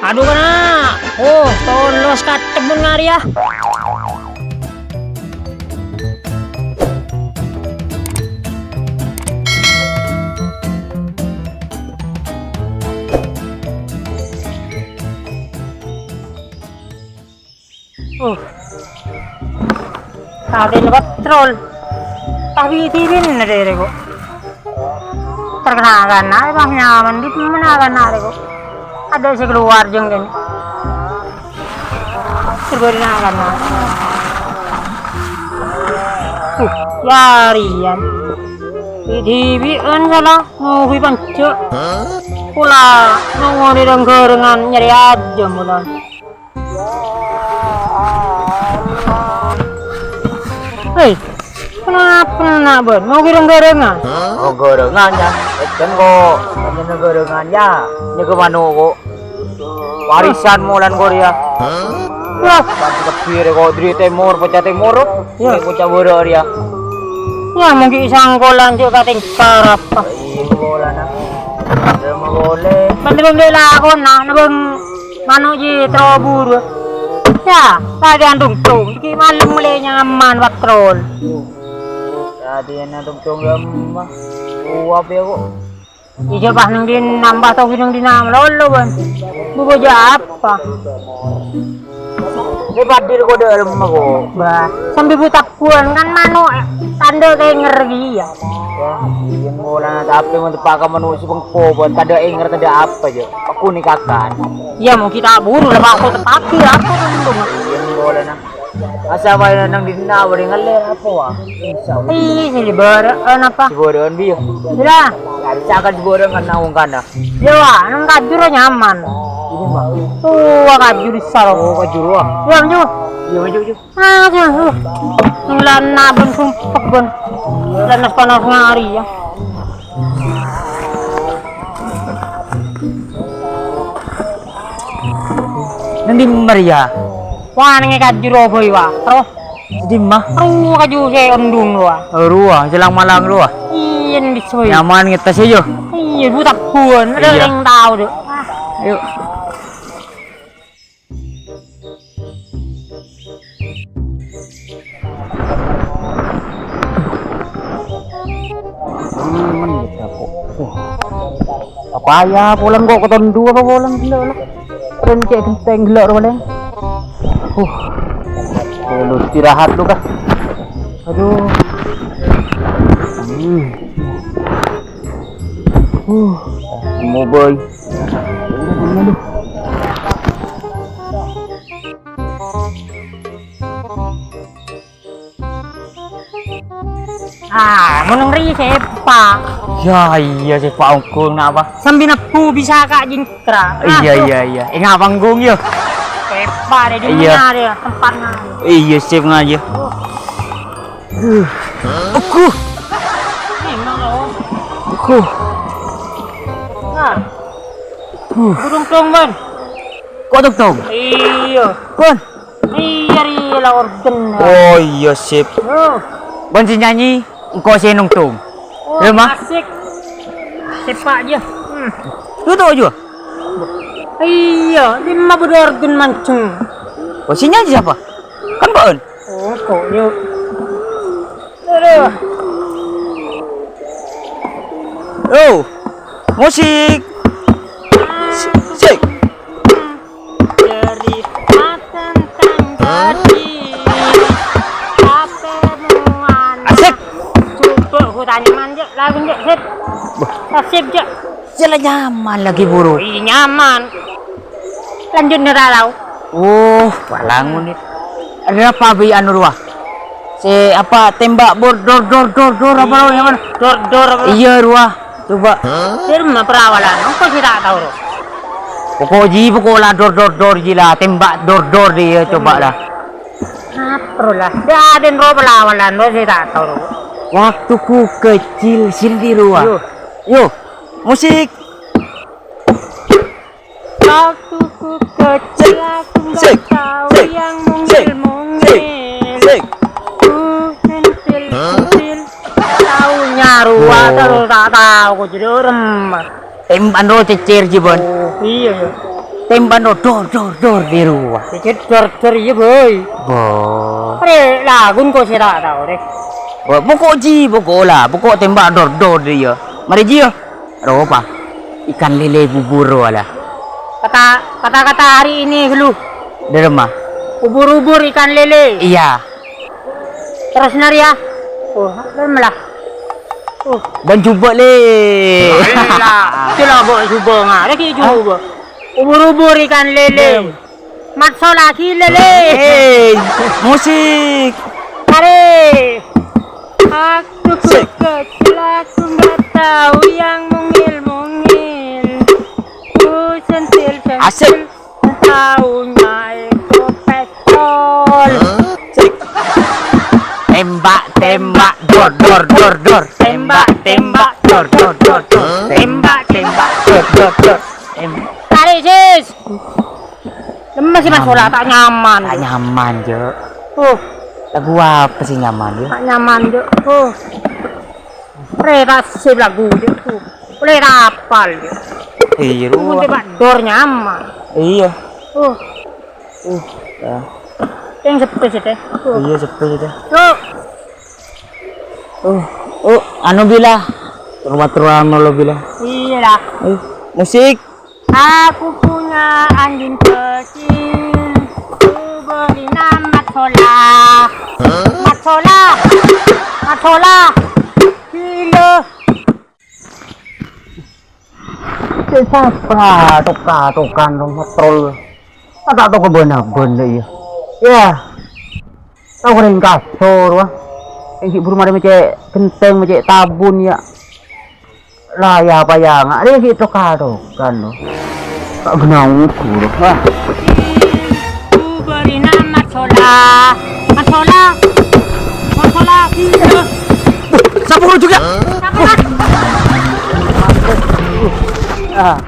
Aduh kena. Oh, tolos katebun ngari ya. Tadi lewat troll. Tapi tirin na dere ko. Terkena kan, bang nyaman di mana kan ada ko. Ada si keluar jeng kan. Terberi na kan. Yarian. Di an salah mau pancu. Pula mau di dengkerengan nyari aja mudah. Hei, kenapa nak buat? Mau goreng-gorengan? Oh gorengan ya, kan kok hanya gorengan ya, ini kemana kok? Warisan mulan Korea. Wah, Bantu kepir kok dari timur, pecah timur, ya, pecah boror ya. ya mungkin sangkolan juga tingkar apa? Iya bola nak, ada boleh. Benda-benda aku nak nabang manu je terobur. Ya, tadi andung tung, di malam mulainya aman patrol. Tadi yang tung mah, uap ya kok. Ijabah nang din nambah tau nang dinam lolo ban. Bugo ja apa? Lepas diri kau dalam mah kok. Bah, sambil butak puan kan manu tanda kayak ngergi ya. Ya, yang bola nak tapi untuk pakai manusia pengkoban, tadi enger tadi apa aja. Aku nikahkan. Ya mau kita buru lah aku tetapi apa kan Yang bola nak. Asa bayi nang dina beri ngalir apa wah? Insya Allah. Ih, ini lebaran apa? Ciboron biyo. Sudah. Ya bisa kan ciboron kan naung kana. Ya wah, nang kajur nyaman. Ini mah. Tuh, kajur di saro. Oh kajur wah. Ya maju. Iya maju maju. Ah, tuh. Ngelan nabun sumpah bun. Panas panas ngari ya. Nanti Maria. Wah, nang kajur apa ya? Terus Di mah. kajur saya undung lu. Ruah jelang malang ruah. Iya nih disuai. Nyaman kita sih yo. Iya, butak pun. Ada Iya. yang tahu deh. Yuk. Apa ya pulang kok keton dua apa pulang gila lah. Keren cek genteng gila orang. Lu istirahat lu kah? Aduh. Mau boy. Ah, menung ri sepa. Ya iya sih Pak Ongkong apa? Sambil napu bisa kak jingkra. Iya. Ini panggung yo. Sepa deh di Iya. mana dia tempatnya. Iya sip ngaja. Aku. Memang loh. Aku. Nah. Burung tong ban. Kok tong? Iya. Kon. Iya lah orden. Oh iya sip. Oh. Bon si nyanyi engkau si nungtung. Oh, Ya, Mak? asik. Sepak aja. Tuh tuh aja. Iya, lima berorden mancung. Oh si nyanyi siapa? Kan Bon. Oh, kok yuk. Aduh. Oh. Musik. Sik. Dari makan tadi. Asik. Coba aku tanya manja lagu nggak sip. Sip je. Jalan nyaman lagi buru. Ih nyaman. Lanjut neralau. Oh, palangun nih. Ada apa bi anu ruah? Si apa tembak bor dor apa namanya? Dor apa? Iya ruah. Coba. Firma perawalan. Aku sih tak tahu. Pokok lah dor gila tembak dor dia coba lah. Apa lah? Dah ada roh perawalan. Aku sih tak tahu. Waktuku kecil sindi ruah. Yo, musik. Waktuku kecil aku nggak tahu yang mungil. Pentil. Tahunya ruah terus tak tahu. Aku jadi remah. Temban ro cecer jibon. Iya. tembak dor di rumah. Dikit dor iya boy. Boh. Pre lagun kok saya tak tahu deh. Pokok lah, pokok tembak dor dia. Mari ji yo. Ada apa? Ikan lele bubur wala. Kata hari ini lu Di rumah. ubur ikan lele. Iya. Terus nari ya. Oh, malah. Oh, Dan cuba le. itulah buat cuba ngah. Lagi cuba. Ubur ikan lele. Matso lagi lele. Hey, musik. Mari. Aku kecil, aku nggak tahu yang mungil. Ku sentil Asik. tahunya itu petrol. Tembak dor. Tembak dor. Tembak dor. Mari sis. Masih masalah tak nyaman. Tak nyaman jo. Oh, Lagu apa sih nyaman ya? tak nyaman je. Oh. Relasi lagu je tu. Boleh rapal je. Iya Tunggu ruah. tebak dor nyaman. Iya. Oh, Ya. yang sepi sih teh. Oh. Iya sepi dah. Oh, Anu bila. Rumah lo bila. iya lah. Musik. Aku punya anjing kecil. Ku beri nama Matsola. Gila. Siapa tokan dong patrol. Tak tahu ke benar ya. Ya. Tahu kering kasur wah. Yang buru mari macam kenteng macam tabun ya. Lah ya apa ya ngak dia gitu tokan lo. Tak benang ukur wah. Ku beri nama Matsola. Gila. Sapu juga.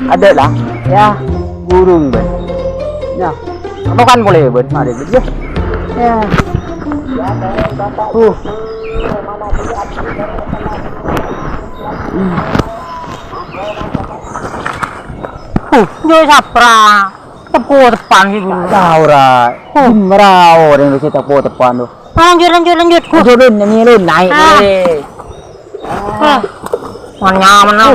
Ada lah. Ya, burung ben. Ya. Tokan boleh ben, ada ben. Ya. Dia sapra. Tepuk depan sih dulu. Tahu ra. Merau orang itu tahu depan tu. Lanjut. Turun naik boleh. Nyaman lah.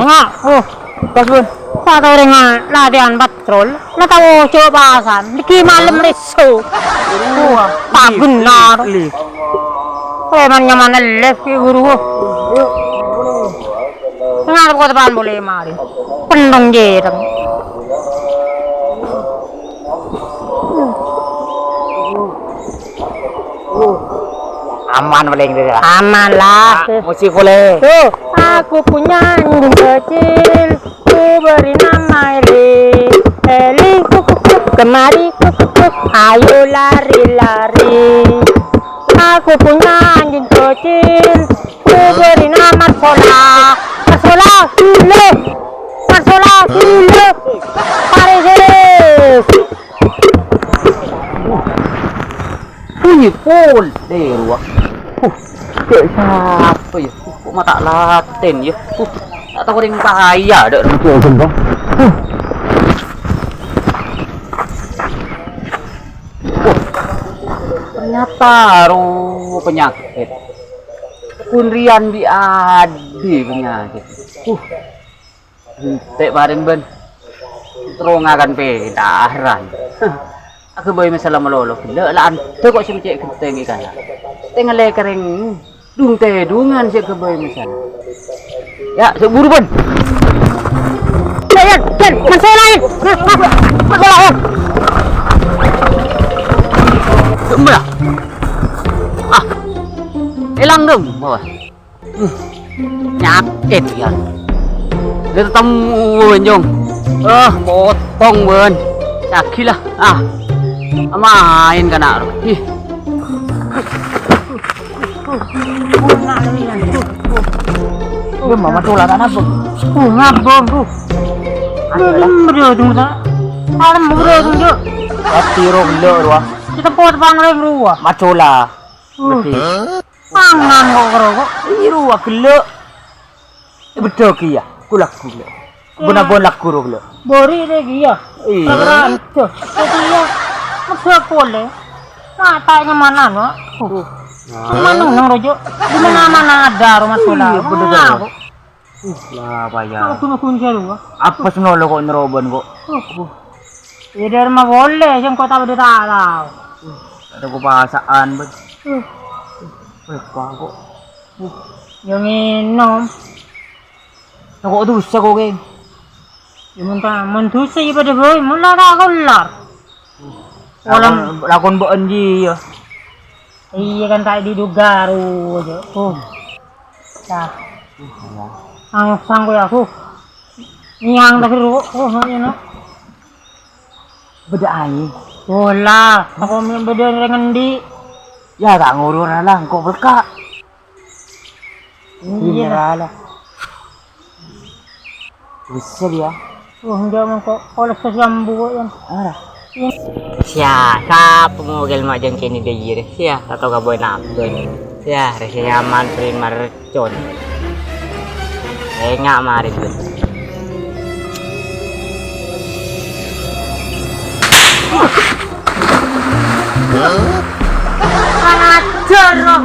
Pas bun. Tak tahu dengan latihan patrol. Nak tahu coba bahasan. Di malam reso. Tak benar. Preman nyaman lelek guru. Kenapa kau depan boleh mari? Pendong jereng. Aman boleh gitu lah. Aman lah. Musik boleh. Tuh, aku punya anjing kecil. Ku beri nama Eli. Kuk. Kemari kuk. Ayo lari. Aku punya anjing kecil. Ku beri nama Matsola. Gila. Paris. Bunyi pun deh ruah. Siapa ya? Kok mata laten ya? Tak tahu yang bahaya dah. Betul bang. Ternyata penyakit. Kunrian adi penyakit. Tek bareng ben. Terong akan pedaran. Aku boy masalah melolo. Laan tu kok si cek kenteng ikan. Tengah le kering dungan si ke boy masalah. Ya, seburu ben. Jan, Matsola. Tembak. Hilang dong bawah. Nyakit ya. Dia ketemu benjong. Potong ben. Sakit lah. Main kan nak. Mama tu lah tak nabung. Ngabong tu. Bro tu tak. Alam bro tu. Hati rolo ruah. Kita pot bang ruah. Macola. Betul. Pangan kok karo kok. Ruah gelak. Betul kia. Kulak. Buna-bunak kurog lo. Bori lagi ya. Iya. Itu. Jadi ya. Masuk boleh. Matanya mana no? Mana nang rojo? Di mana ada rumah sekolah. Iya, bener. Mana? Lah payah. Aku cuma kunci lu. Apa senolo kok neroban kok? Ya dari rumah boleh, yang kau tahu dia tahu. Ada kepasaan bet. Apa kok? Yang minum. Kok dosa kok geng? Yung mentusa iba de boy, mula ka kular. Lakon baan di ya. Iya kan tayo diduga ro. Nah. Ang sangko ako. Niyang dagro. Yun no. Beda ay. Wala, ako may beda dengan di. Ya tak ngurus lang kok berka. Iya. lah. Besar ya. Hindi man ko olas sa sambu yan. Ara. Siya, sa pumugil mo dyan kini de yire. Siya, tato ka boy na doon. Siya, resya man prin marchon. Nga marin doon. Ajar no.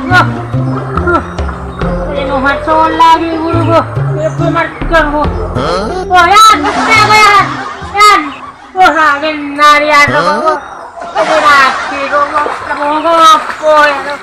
Ini macam lagi guru ko. Ito markan ko. Oh yan, yan. Yan. Oh akin nariyan ako. Ito natin ko. Namungo ko po yan.